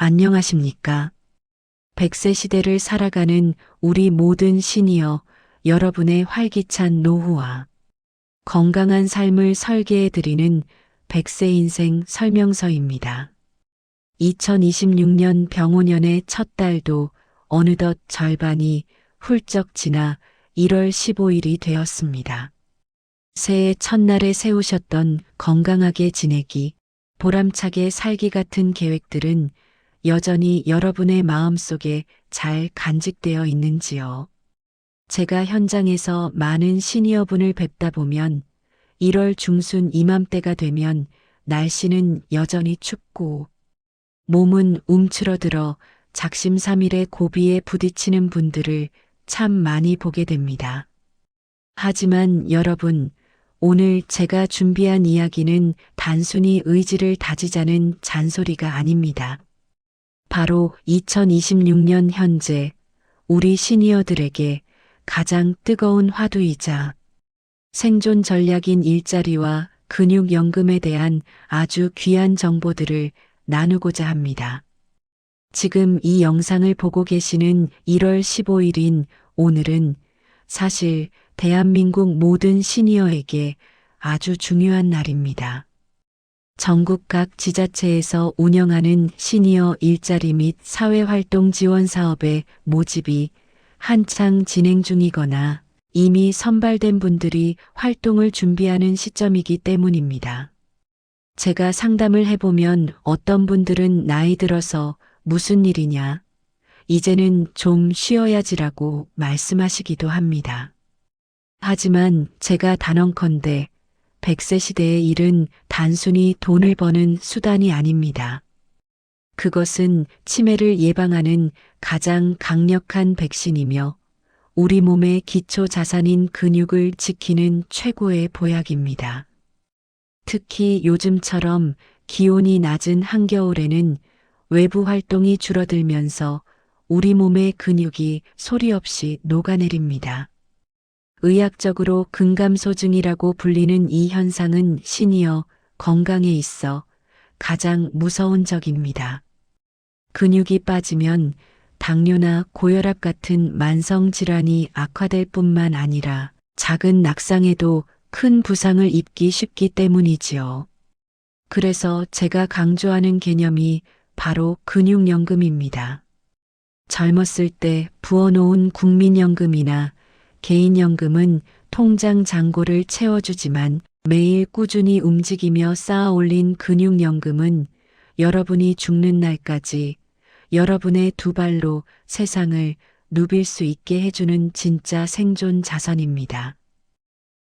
안녕하십니까? 100세 시대를 살아가는 우리 모든 시니어 여러분의 활기찬 노후와 건강한 삶을 설계해드리는 100세 인생 설명서입니다. 2026년 병오년의 첫 달도 어느덧 절반이 훌쩍 지나 1월 15일이 되었습니다. 새해 첫날에 세우셨던 건강하게 지내기, 보람차게 살기 같은 계획들은 여전히 여러분의 마음속에 잘 간직되어 있는지요? 제가 현장에서 많은 시니어분을 뵙다 보면 1월 중순 이맘때가 되면 날씨는 여전히 춥고 몸은 움츠러들어 작심삼일의 고비에 부딪히는 분들을 참 많이 보게 됩니다. 하지만 여러분, 오늘 제가 준비한 이야기는 단순히 의지를 다지자는 잔소리가 아닙니다. 바로 2026년 현재 우리 시니어들에게 가장 뜨거운 화두이자 생존 전략인 일자리와 근육연금에 대한 아주 귀한 정보들을 나누고자 합니다. 지금 이 영상을 보고 계시는 1월 15일인 오늘은 사실 대한민국 모든 시니어에게 아주 중요한 날입니다. 전국 각 지자체에서 운영하는 시니어 일자리 및 사회활동 지원 사업의 모집이 한창 진행 중이거나 이미 선발된 분들이 활동을 준비하는 시점이기 때문입니다. 제가 상담을 해보면 어떤 분들은 나이 들어서 무슨 일이냐, 이제는 좀 쉬어야지라고 말씀하시기도 합니다. 하지만 제가 단언컨대 100세 시대의 일은 단순히 돈을 버는 수단이 아닙니다. 그것은 치매를 예방하는 가장 강력한 백신이며 우리 몸의 기초 자산인 근육을 지키는 최고의 보약입니다. 특히 요즘처럼 기온이 낮은 한겨울에는 외부 활동이 줄어들면서 우리 몸의 근육이 소리 없이 녹아내립니다. 의학적으로 근감소증이라고 불리는 이 현상은 시니어 건강에 있어 가장 무서운 적입니다. 근육이 빠지면 당뇨나 고혈압 같은 만성 질환이 악화될 뿐만 아니라 작은 낙상에도 큰 부상을 입기 쉽기 때문이지요. 그래서 제가 강조하는 개념이 바로 근육연금입니다. 젊었을 때 부어놓은 국민연금이나 개인연금은 통장 잔고를 채워주지만 매일 꾸준히 움직이며 쌓아 올린 근육연금은 여러분이 죽는 날까지 여러분의 두 발로 세상을 누빌 수 있게 해주는 진짜 생존 자산입니다.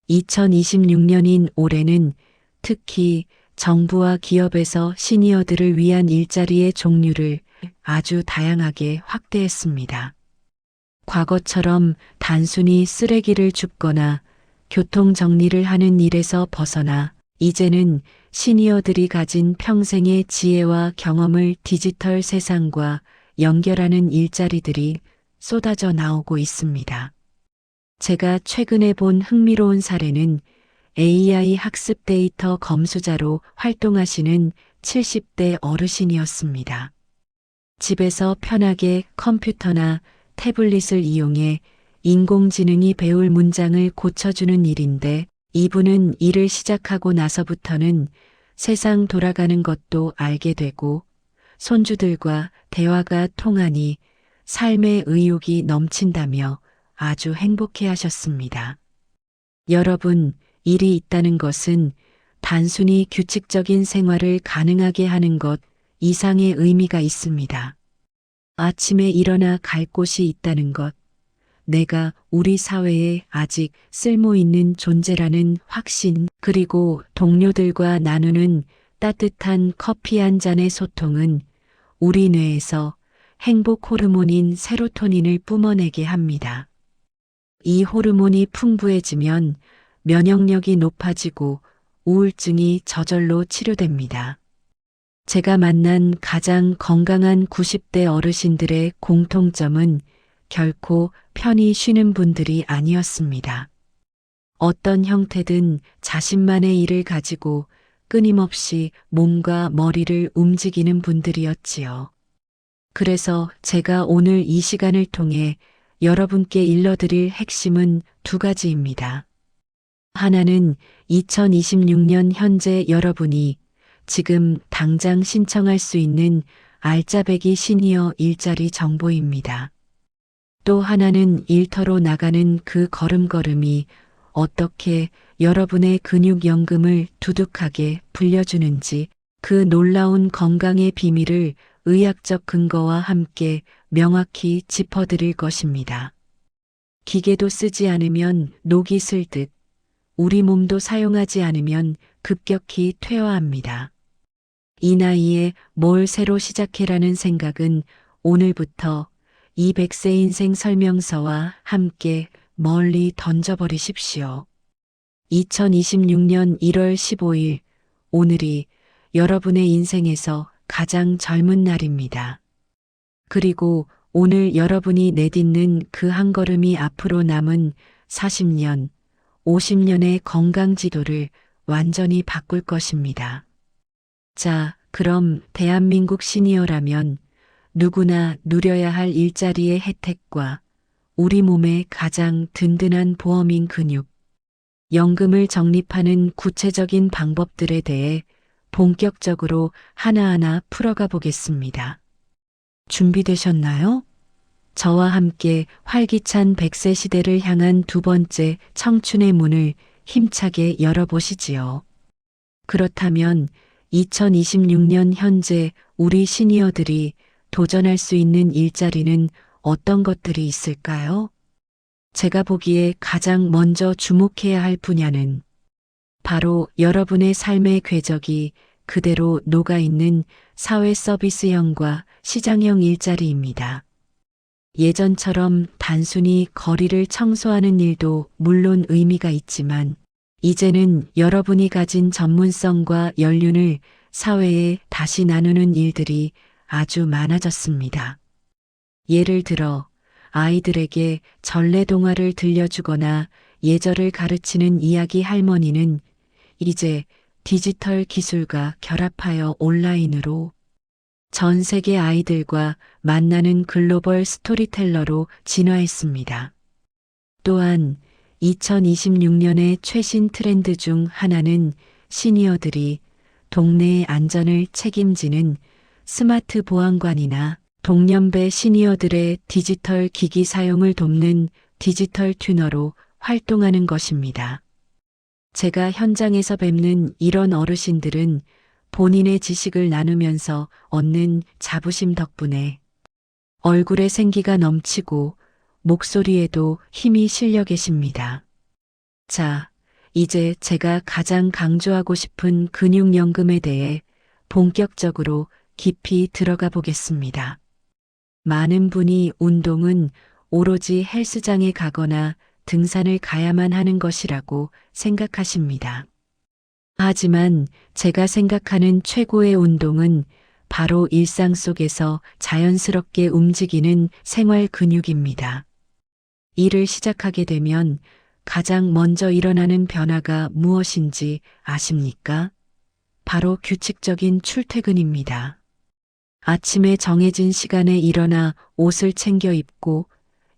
2026년인 올해는 특히 정부와 기업에서 시니어들을 위한 일자리의 종류를 아주 다양하게 확대했습니다. 과거처럼 단순히 쓰레기를 줍거나 교통 정리를 하는 일에서 벗어나 이제는 시니어들이 가진 평생의 지혜와 경험을 디지털 세상과 연결하는 일자리들이 쏟아져 나오고 있습니다. 제가 최근에 본 흥미로운 사례는 AI 학습 데이터 검수자로 활동하시는 70대 어르신이었습니다. 집에서 편하게 컴퓨터나 태블릿을 이용해 인공지능이 배울 문장을 고쳐주는 일인데 이분은 일을 시작하고 나서부터는 세상 돌아가는 것도 알게 되고 손주들과 대화가 통하니 삶의 의욕이 넘친다며 아주 행복해 하셨습니다. 여러분, 일이 있다는 것은 단순히 규칙적인 생활을 가능하게 하는 것 이상의 의미가 있습니다. 아침에 일어나 갈 곳이 있다는 것, 내가 우리 사회에 아직 쓸모 있는 존재라는 확신, 그리고 동료들과 나누는 따뜻한 커피 한 잔의 소통은 우리 뇌에서 행복 호르몬인 세로토닌을 뿜어내게 합니다. 이 호르몬이 풍부해지면 면역력이 높아지고 우울증이 저절로 치료됩니다. 제가 만난 가장 건강한 90대 어르신들의 공통점은 결코 편히 쉬는 분들이 아니었습니다. 어떤 형태든 자신만의 일을 가지고 끊임없이 몸과 머리를 움직이는 분들이었지요. 그래서 제가 오늘 이 시간을 통해 여러분께 일러드릴 핵심은 두 가지입니다. 하나는 2026년 현재 여러분이 지금 당장 신청할 수 있는 알짜배기 시니어 일자리 정보입니다. 또 하나는 일터로 나가는 그 걸음걸음이 어떻게 여러분의 근육연금을 두둑하게 불려주는지, 그 놀라운 건강의 비밀을 의학적 근거와 함께 명확히 짚어드릴 것입니다. 기계도 쓰지 않으면 녹이 슬듯 우리 몸도 사용하지 않으면 급격히 퇴화합니다. 이 나이에 뭘 새로 시작해라는 생각은 오늘부터 이 100세 인생 설명서와 함께 멀리 던져버리십시오. 2026년 1월 15일, 오늘이 여러분의 인생에서 가장 젊은 날입니다. 그리고 오늘 여러분이 내딛는 그 한 걸음이 앞으로 남은 40년, 50년의 건강 지도를 완전히 바꿀 것입니다. 자, 그럼 대한민국 시니어라면 누구나 누려야 할 일자리의 혜택과 우리 몸의 가장 든든한 보험인 근육, 연금을 적립하는 구체적인 방법들에 대해 본격적으로 하나하나 풀어가 보겠습니다. 준비되셨나요? 저와 함께 활기찬 100세 시대를 향한 두 번째 청춘의 문을 힘차게 열어보시지요. 그렇다면 2026년 현재 우리 시니어들이 도전할 수 있는 일자리는 어떤 것들이 있을까요? 제가 보기에 가장 먼저 주목해야 할 분야는 바로 여러분의 삶의 궤적이 그대로 녹아있는 사회 서비스형과 시장형 일자리입니다. 예전처럼 단순히 거리를 청소하는 일도 물론 의미가 있지만, 이제는 여러분이 가진 전문성과 연륜을 사회에 다시 나누는 일들이 아주 많아졌습니다. 예를 들어 아이들에게 전래동화를 들려주거나 예절을 가르치는 이야기 할머니는 이제 디지털 기술과 결합하여 온라인으로 전 세계 아이들과 만나는 글로벌 스토리텔러로 진화했습니다. 또한 2026년의 최신 트렌드 중 하나는 시니어들이 동네의 안전을 책임지는 스마트 보안관이나 동년배 시니어들의 디지털 기기 사용을 돕는 디지털 튜너로 활동하는 것입니다. 제가 현장에서 뵙는 이런 어르신들은 본인의 지식을 나누면서 얻는 자부심 덕분에 얼굴에 생기가 넘치고 목소리에도 힘이 실려 계십니다. 자, 이제 제가 가장 강조하고 싶은 근육연금에 대해 본격적으로 깊이 들어가 보겠습니다. 많은 분이 운동은 오로지 헬스장에 가거나 등산을 가야만 하는 것이라고 생각하십니다. 하지만 제가 생각하는 최고의 운동은 바로 일상 속에서 자연스럽게 움직이는 생활 근육입니다. 일을 시작하게 되면 가장 먼저 일어나는 변화가 무엇인지 아십니까? 바로 규칙적인 출퇴근입니다. 아침에 정해진 시간에 일어나 옷을 챙겨 입고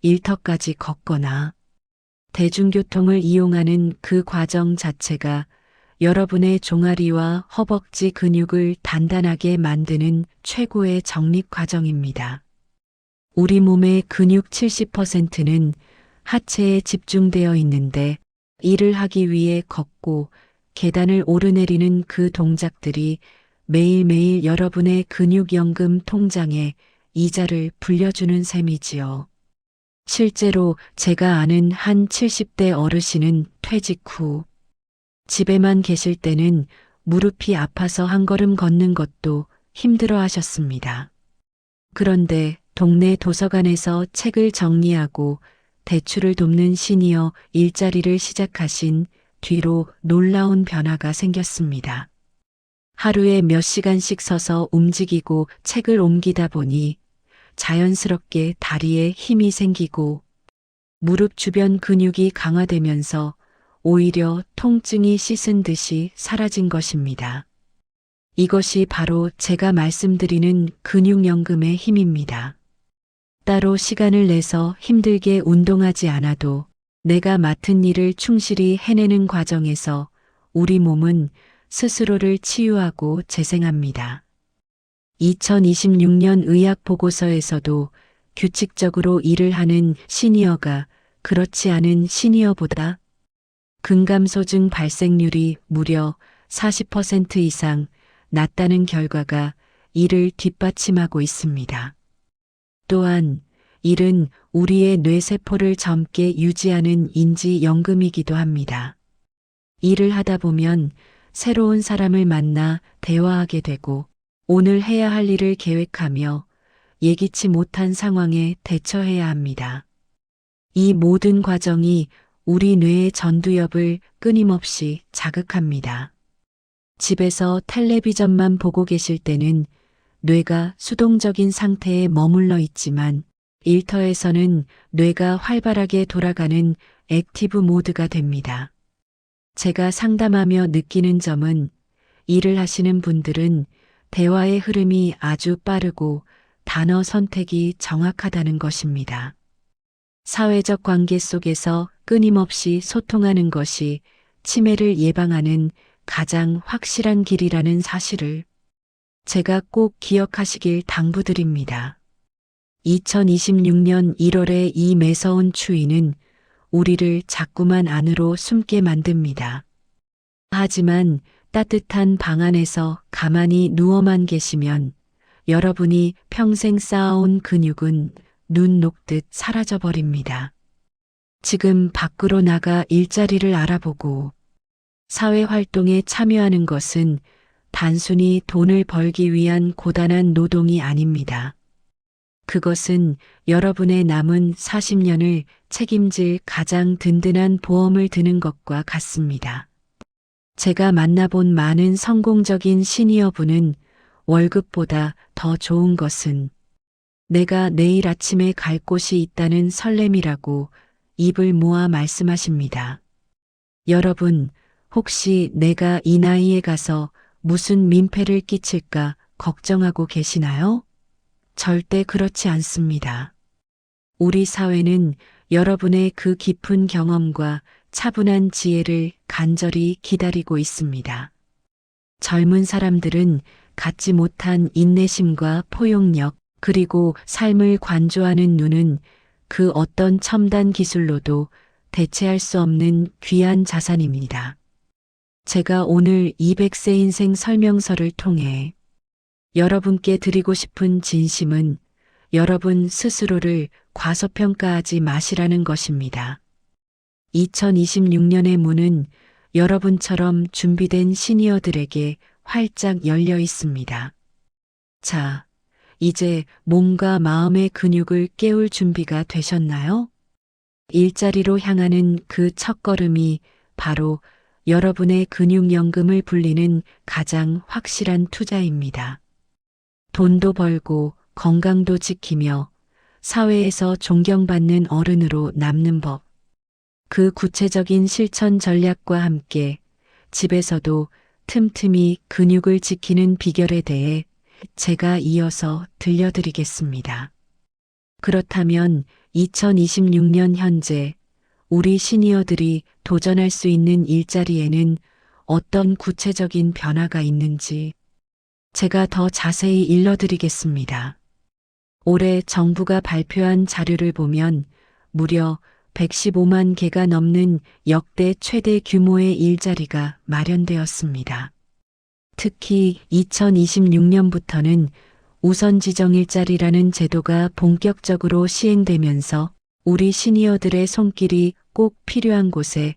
일터까지 걷거나 대중교통을 이용하는 그 과정 자체가 여러분의 종아리와 허벅지 근육을 단단하게 만드는 최고의 정립 과정입니다. 우리 몸의 근육 70%는 하체에 집중되어 있는데, 일을 하기 위해 걷고 계단을 오르내리는 그 동작들이 매일매일 여러분의 근육연금 통장에 이자를 불려주는 셈이지요. 실제로 제가 아는 한 70대 어르신은 퇴직 후 집에만 계실 때는 무릎이 아파서 한 걸음 걷는 것도 힘들어 하셨습니다. 그런데 동네 도서관에서 책을 정리하고 대출을 돕는 시니어 일자리를 시작하신 뒤로 놀라운 변화가 생겼습니다. 하루에 몇 시간씩 서서 움직이고 책을 옮기다 보니 자연스럽게 다리에 힘이 생기고 무릎 주변 근육이 강화되면서 오히려 통증이 씻은 듯이 사라진 것입니다. 이것이 바로 제가 말씀드리는 근육연금의 힘입니다. 따로 시간을 내서 힘들게 운동하지 않아도 내가 맡은 일을 충실히 해내는 과정에서 우리 몸은 스스로를 치유하고 재생합니다. 2026년 의학 보고서에서도 규칙적으로 일을 하는 시니어가 그렇지 않은 시니어보다 근감소증 발생률이 무려 40% 이상 낮다는 결과가 이를 뒷받침하고 있습니다. 또한 일은 우리의 뇌세포를 젊게 유지하는 인지연금이기도 합니다. 일을 하다 보면 새로운 사람을 만나 대화하게 되고 오늘 해야 할 일을 계획하며 예기치 못한 상황에 대처해야 합니다. 이 모든 과정이 우리 뇌의 전두엽을 끊임없이 자극합니다. 집에서 텔레비전만 보고 계실 때는 뇌가 수동적인 상태에 머물러 있지만 일터에서는 뇌가 활발하게 돌아가는 액티브 모드가 됩니다. 제가 상담하며 느끼는 점은 일을 하시는 분들은 대화의 흐름이 아주 빠르고 단어 선택이 정확하다는 것입니다. 사회적 관계 속에서 끊임없이 소통하는 것이 치매를 예방하는 가장 확실한 길이라는 사실을 제가 꼭 기억하시길 당부드립니다. 2026년 1월의 이 매서운 추위는 우리를 자꾸만 안으로 숨게 만듭니다. 하지만 따뜻한 방 안에서 가만히 누워만 계시면 여러분이 평생 쌓아온 근육은 눈 녹듯 사라져버립니다. 지금 밖으로 나가 일자리를 알아보고 사회활동에 참여하는 것은 단순히 돈을 벌기 위한 고단한 노동이 아닙니다. 그것은 여러분의 남은 40년을 책임질 가장 든든한 보험을 드는 것과 같습니다. 제가 만나본 많은 성공적인 시니어분은 월급보다 더 좋은 것은 내가 내일 아침에 갈 곳이 있다는 설렘이라고 입을 모아 말씀하십니다. 여러분, 혹시 내가 이 나이에 가서 무슨 민폐를 끼칠까 걱정하고 계시나요? 절대 그렇지 않습니다. 우리 사회는 여러분의 그 깊은 경험과 차분한 지혜를 간절히 기다리고 있습니다. 젊은 사람들은 갖지 못한 인내심과 포용력, 그리고 삶을 관조하는 눈은 그 어떤 첨단 기술로도 대체할 수 없는 귀한 자산입니다. 제가 오늘 200세 인생 설명서를 통해 여러분께 드리고 싶은 진심은 여러분 스스로를 과소평가하지 마시라는 것입니다. 2026년의 문은 여러분처럼 준비된 시니어들에게 활짝 열려 있습니다. 자, 이제 몸과 마음의 근육을 깨울 준비가 되셨나요? 일자리로 향하는 그 첫걸음이 바로 여러분의 근육연금을 불리는 가장 확실한 투자입니다. 돈도 벌고 건강도 지키며 사회에서 존경받는 어른으로 남는 법. 그 구체적인 실천 전략과 함께 집에서도 틈틈이 근육을 지키는 비결에 대해 제가 이어서 들려드리겠습니다. 그렇다면 2026년 현재 우리 시니어들이 도전할 수 있는 일자리에는 어떤 구체적인 변화가 있는지 제가 더 자세히 일러드리겠습니다. 올해 정부가 발표한 자료를 보면 무려 115만 개가 넘는 역대 최대 규모의 일자리가 마련되었습니다. 특히 2026년부터는 우선 지정 일자리라는 제도가 본격적으로 시행되면서 우리 시니어들의 손길이 꼭 필요한 곳에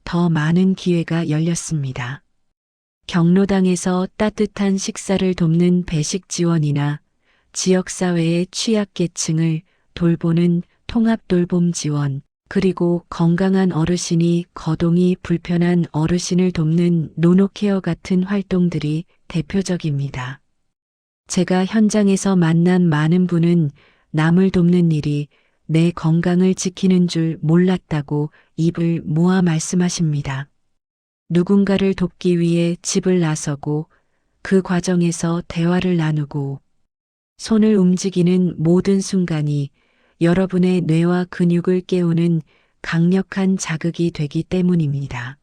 더 많은 기회가 열렸습니다. 경로당에서 따뜻한 식사를 돕는 배식 지원이나 지역사회의 취약계층을 돌보는 통합돌봄 지원, 그리고 건강한 어르신이 거동이 불편한 어르신을 돕는 노노케어 같은 활동들이 대표적입니다. 제가 현장에서 만난 많은 분은 남을 돕는 일이 내 건강을 지키는 줄 몰랐다고 입을 모아 말씀하십니다. 누군가를 돕기 위해 집을 나서고 그 과정에서 대화를 나누고 손을 움직이는 모든 순간이 여러분의 뇌와 근육을 깨우는 강력한 자극이 되기 때문입니다.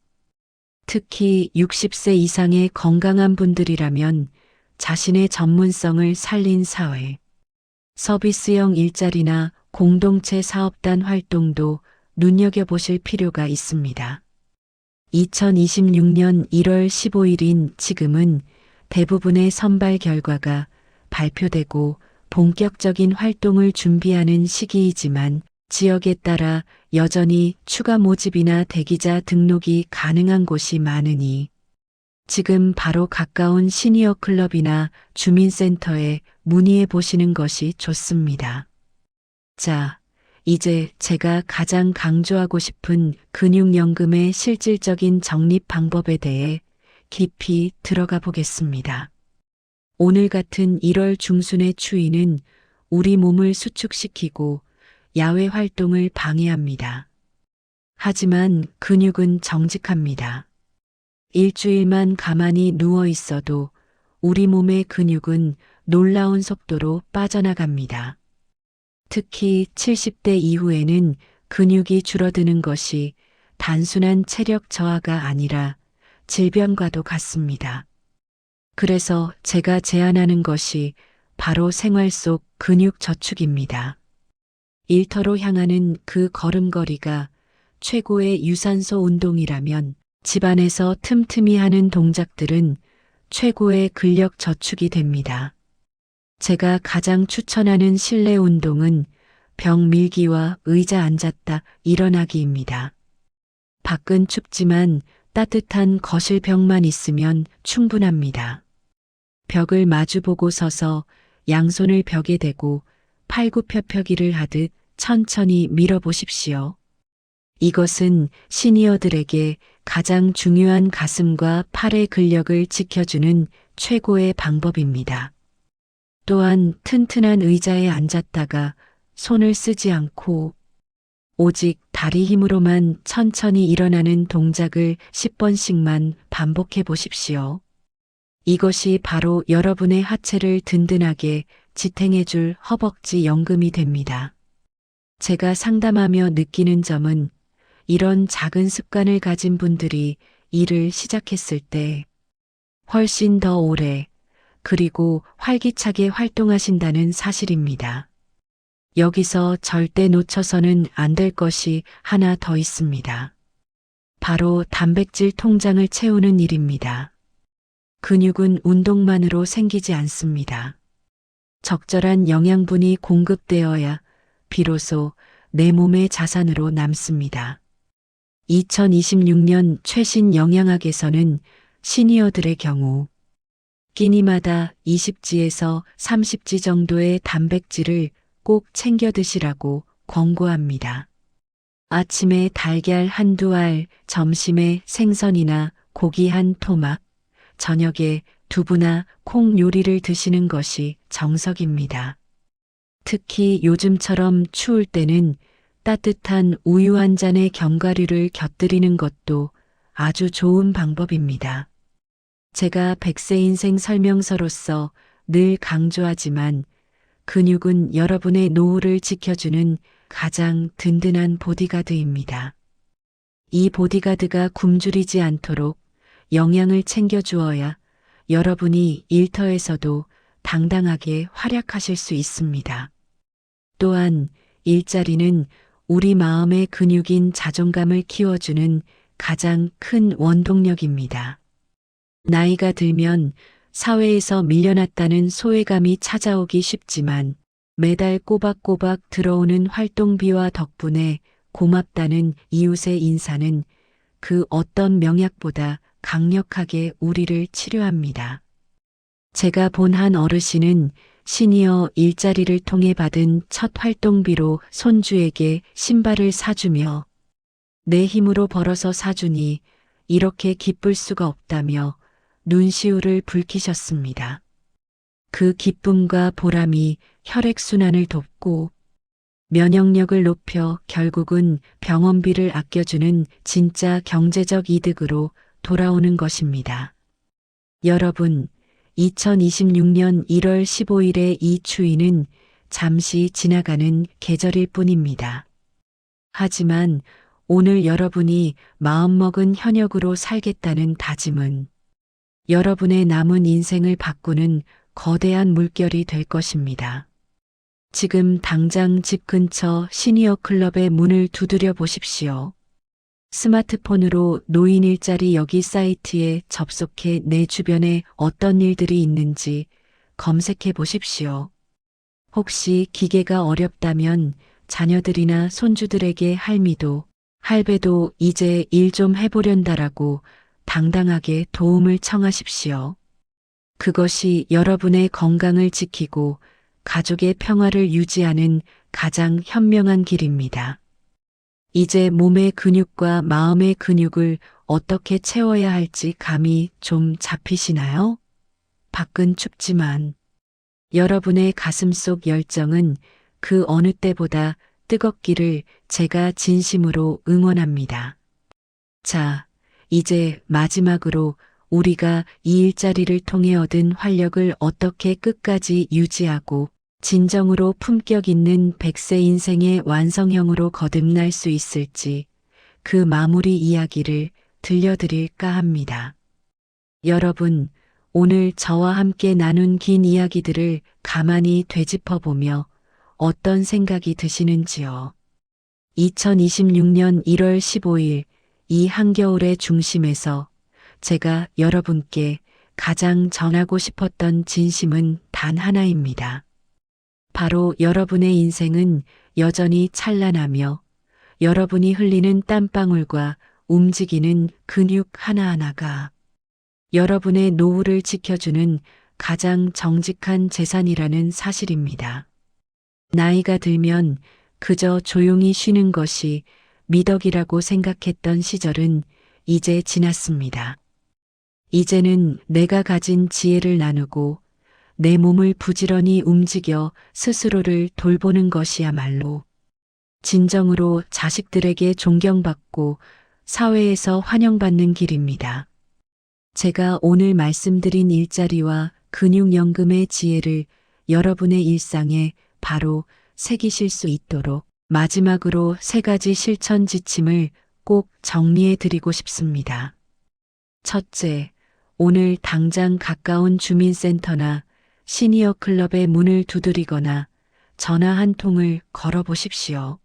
특히 60세 이상의 건강한 분들이라면 자신의 전문성을 살린 사회, 서비스형 일자리나 공동체 사업단 활동도 눈여겨보실 필요가 있습니다. 2026년 1월 15일인 지금은 대부분의 선발 결과가 발표되고 본격적인 활동을 준비하는 시기이지만 지역에 따라 여전히 추가 모집이나 대기자 등록이 가능한 곳이 많으니 지금 바로 가까운 시니어 클럽이나 주민센터에 문의해 보시는 것이 좋습니다. 자, 이제 제가 가장 강조하고 싶은 근육연금의 실질적인 적립 방법에 대해 깊이 들어가 보겠습니다. 오늘 같은 1월 중순의 추위는 우리 몸을 수축시키고 야외 활동을 방해합니다. 하지만 근육은 정직합니다. 일주일만 가만히 누워 있어도 우리 몸의 근육은 놀라운 속도로 빠져나갑니다. 특히 70대 이후에는 근육이 줄어드는 것이 단순한 체력 저하가 아니라 질병과도 같습니다. 그래서 제가 제안하는 것이 바로 생활 속 근육 저축입니다. 일터로 향하는 그 걸음걸이가 최고의 유산소 운동이라면 집안에서 틈틈이 하는 동작들은 최고의 근력 저축이 됩니다. 제가 가장 추천하는 실내 운동은 벽 밀기와 의자 앉았다 일어나기입니다. 밖은 춥지만 따뜻한 거실 벽만 있으면 충분합니다. 벽을 마주보고 서서 양손을 벽에 대고 팔굽혀펴기를 하듯 천천히 밀어보십시오. 이것은 시니어들에게 가장 중요한 가슴과 팔의 근력을 지켜주는 최고의 방법입니다. 또한 튼튼한 의자에 앉았다가 손을 쓰지 않고 오직 다리 힘으로만 천천히 일어나는 동작을 10번씩만 반복해 보십시오. 이것이 바로 여러분의 하체를 든든하게 지탱해 줄 허벅지 연금이 됩니다. 제가 상담하며 느끼는 점은 이런 작은 습관을 가진 분들이 일을 시작했을 때 훨씬 더 오래 그리고 활기차게 활동하신다는 사실입니다. 여기서 절대 놓쳐서는 안 될 것이 하나 더 있습니다. 바로 단백질 통장을 채우는 일입니다. 근육은 운동만으로 생기지 않습니다. 적절한 영양분이 공급되어야 비로소 내 몸의 자산으로 남습니다. 2026년 최신 영양학에서는 시니어들의 경우 끼니마다 20g에서 30g 정도의 단백질을 꼭 챙겨 드시라고 권고합니다. 아침에 달걀 한두 알, 점심에 생선이나 고기 한 토막, 저녁에 두부나 콩 요리를 드시는 것이 정석입니다. 특히 요즘처럼 추울 때는 따뜻한 우유 한 잔에 견과류를 곁들이는 것도 아주 좋은 방법입니다. 제가 100세 인생 설명서로서 늘 강조하지만 근육은 여러분의 노후를 지켜주는 가장 든든한 보디가드입니다. 이 보디가드가 굶주리지 않도록 영양을 챙겨 주어야 여러분이 일터에서도 당당하게 활약하실 수 있습니다. 또한 일자리는 우리 마음의 근육인 자존감을 키워주는 가장 큰 원동력입니다. 나이가 들면 사회에서 밀려났다는 소외감이 찾아오기 쉽지만 매달 꼬박꼬박 들어오는 활동비와 덕분에 고맙다는 이웃의 인사는 그 어떤 명약보다 강력하게 우리를 치료합니다. 제가 본 한 어르신은 시니어 일자리를 통해 받은 첫 활동비로 손주에게 신발을 사주며 내 힘으로 벌어서 사주니 이렇게 기쁠 수가 없다며 눈시울을 붉히셨습니다. 그 기쁨과 보람이 혈액순환을 돕고 면역력을 높여 결국은 병원비를 아껴주는 진짜 경제적 이득으로 돌아오는 것입니다. 여러분, 2026년 1월 15일의 이 추위는 잠시 지나가는 계절일 뿐입니다. 하지만 오늘 여러분이 마음먹은 현역으로 살겠다는 다짐은 여러분의 남은 인생을 바꾸는 거대한 물결이 될 것입니다. 지금 당장 집 근처 시니어 클럽의 문을 두드려 보십시오. 스마트폰으로 노인 일자리 여기 사이트에 접속해 내 주변에 어떤 일들이 있는지 검색해 보십시오. 혹시 기계가 어렵다면 자녀들이나 손주들에게 할미도, 할배도 이제 일 좀 해보련다라고 당당하게 도움을 청하십시오. 그것이 여러분의 건강을 지키고 가족의 평화를 유지하는 가장 현명한 길입니다. 이제 몸의 근육과 마음의 근육을 어떻게 채워야 할지 감이 좀 잡히시나요? 밖은 춥지만 여러분의 가슴 속 열정은 그 어느 때보다 뜨겁기를 제가 진심으로 응원합니다. 자, 이제 마지막으로 우리가 이 일자리를 통해 얻은 활력을 어떻게 끝까지 유지하고 진정으로 품격 있는 100세 인생의 완성형으로 거듭날 수 있을지 그 마무리 이야기를 들려드릴까 합니다. 여러분, 오늘 저와 함께 나눈 긴 이야기들을 가만히 되짚어보며 어떤 생각이 드시는지요? 2026년 1월 15일 이 한겨울의 중심에서 제가 여러분께 가장 전하고 싶었던 진심은 단 하나입니다. 바로 여러분의 인생은 여전히 찬란하며 여러분이 흘리는 땀방울과 움직이는 근육 하나하나가 여러분의 노후를 지켜주는 가장 정직한 재산이라는 사실입니다. 나이가 들면 그저 조용히 쉬는 것이 미덕이라고 생각했던 시절은 이제 지났습니다. 이제는 내가 가진 지혜를 나누고 내 몸을 부지런히 움직여 스스로를 돌보는 것이야말로 진정으로 자식들에게 존경받고 사회에서 환영받는 길입니다. 제가 오늘 말씀드린 일자리와 근육연금의 지혜를 여러분의 일상에 바로 새기실 수 있도록 마지막으로 3가지 실천 지침을 꼭 정리해 드리고 싶습니다. 첫째, 오늘 당장 가까운 주민센터나 시니어 클럽의 문을 두드리거나 전화 한 통을 걸어보십시오.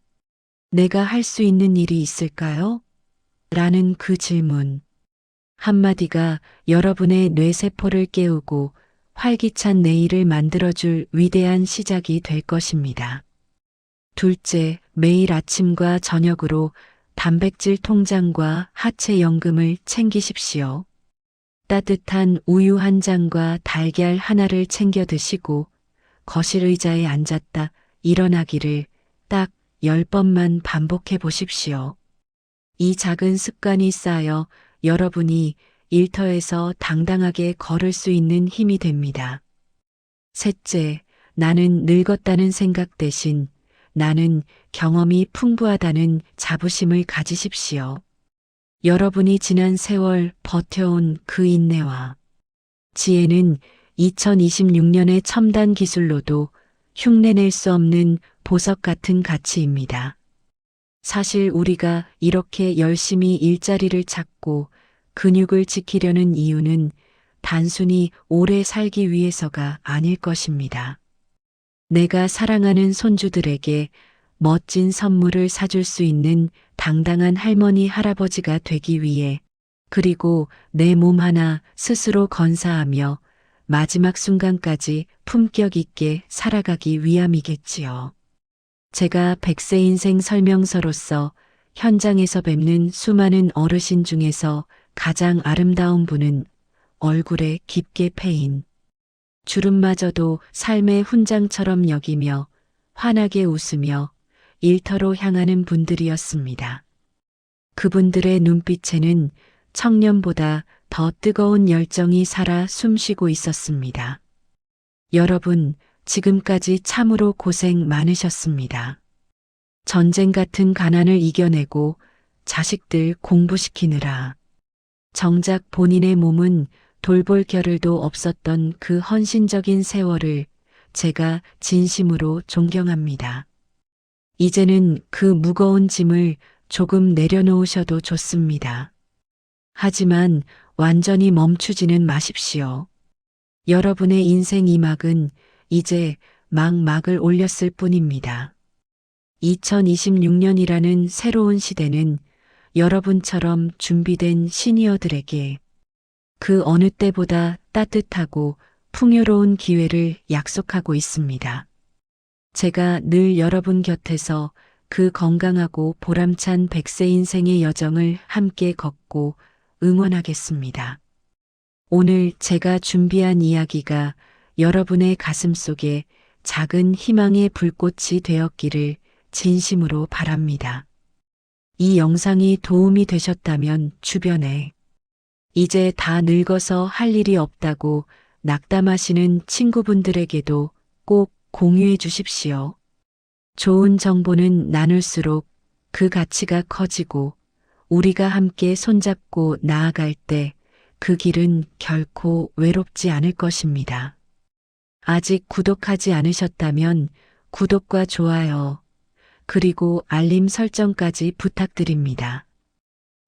내가 할 수 있는 일이 있을까요? 라는 그 질문. 한마디가 여러분의 뇌세포를 깨우고 활기찬 내일을 만들어줄 위대한 시작이 될 것입니다. 둘째, 매일 아침과 저녁으로 단백질 통장과 하체 연금을 챙기십시오. 따뜻한 우유 한 잔과 달걀 하나를 챙겨 드시고 거실 의자에 앉았다 일어나기를 딱 10번만 반복해 보십시오. 이 작은 습관이 쌓여 여러분이 일터에서 당당하게 걸을 수 있는 힘이 됩니다. 셋째, 나는 늙었다는 생각 대신 나는 경험이 풍부하다는 자부심을 가지십시오. 여러분이 지난 세월 버텨온 그 인내와 지혜는 2026년의 첨단 기술로도 흉내낼 수 없는 보석 같은 가치입니다. 사실 우리가 이렇게 열심히 일자리를 찾고 근육을 지키려는 이유는 단순히 오래 살기 위해서가 아닐 것입니다. 내가 사랑하는 손주들에게 멋진 선물을 사줄 수 있는 당당한 할머니, 할아버지가 되기 위해 그리고 내 몸 하나 스스로 건사하며 마지막 순간까지 품격 있게 살아가기 위함이겠지요. 제가 100세 인생 설명서로서 현장에서 뵙는 수많은 어르신 중에서 가장 아름다운 분은 얼굴에 깊게 패인 주름마저도 삶의 훈장처럼 여기며 환하게 웃으며 일터로 향하는 분들이었습니다. 그분들의 눈빛에는 청년보다 더 뜨거운 열정이 살아 숨쉬고 있었습니다. 여러분, 지금까지 참으로 고생 많으셨습니다. 전쟁 같은 가난을 이겨내고 자식들 공부시키느라 정작 본인의 몸은 돌볼 겨를도 없었던 그 헌신적인 세월을 제가 진심으로 존경합니다. 이제는 그 무거운 짐을 조금 내려놓으셔도 좋습니다. 하지만 완전히 멈추지는 마십시오. 여러분의 인생 2막은 이제 막을 올렸을 뿐입니다. 2026년이라는 새로운 시대는 여러분처럼 준비된 시니어들에게 그 어느 때보다 따뜻하고 풍요로운 기회를 약속하고 있습니다. 제가 늘 여러분 곁에서 그 건강하고 보람찬 100세 인생의 여정을 함께 걷고 응원하겠습니다. 오늘 제가 준비한 이야기가 여러분의 가슴 속에 작은 희망의 불꽃이 되었기를 진심으로 바랍니다. 이 영상이 도움이 되셨다면 주변에 이제 다 늙어서 할 일이 없다고 낙담하시는 친구분들에게도 꼭 공유해 주십시오. 좋은 정보는 나눌수록 그 가치가 커지고 우리가 함께 손잡고 나아갈 때 그 길은 결코 외롭지 않을 것입니다. 아직 구독하지 않으셨다면 구독과 좋아요, 그리고 알림 설정까지 부탁드립니다.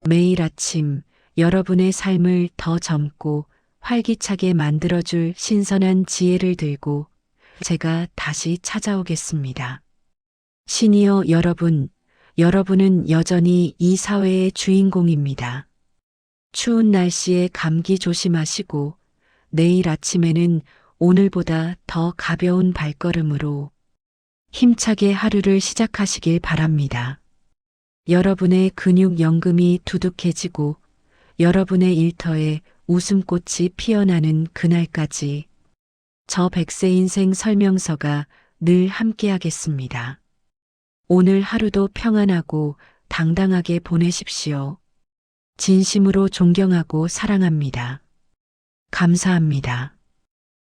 매일 아침 여러분의 삶을 더 젊고 활기차게 만들어줄 신선한 지혜를 들고 제가 다시 찾아오겠습니다. 시니어 여러분, 여러분은 여전히 이 사회의 주인공입니다. 추운 날씨에 감기 조심하시고 내일 아침에는 오늘보다 더 가벼운 발걸음으로 힘차게 하루를 시작하시길 바랍니다. 여러분의 근육 연금이 두둑해지고 여러분의 일터에 웃음꽃이 피어나는 그날까지 저 100세 인생 설명서가 늘 함께하겠습니다. 오늘 하루도 평안하고 당당하게 보내십시오. 진심으로 존경하고 사랑합니다. 감사합니다.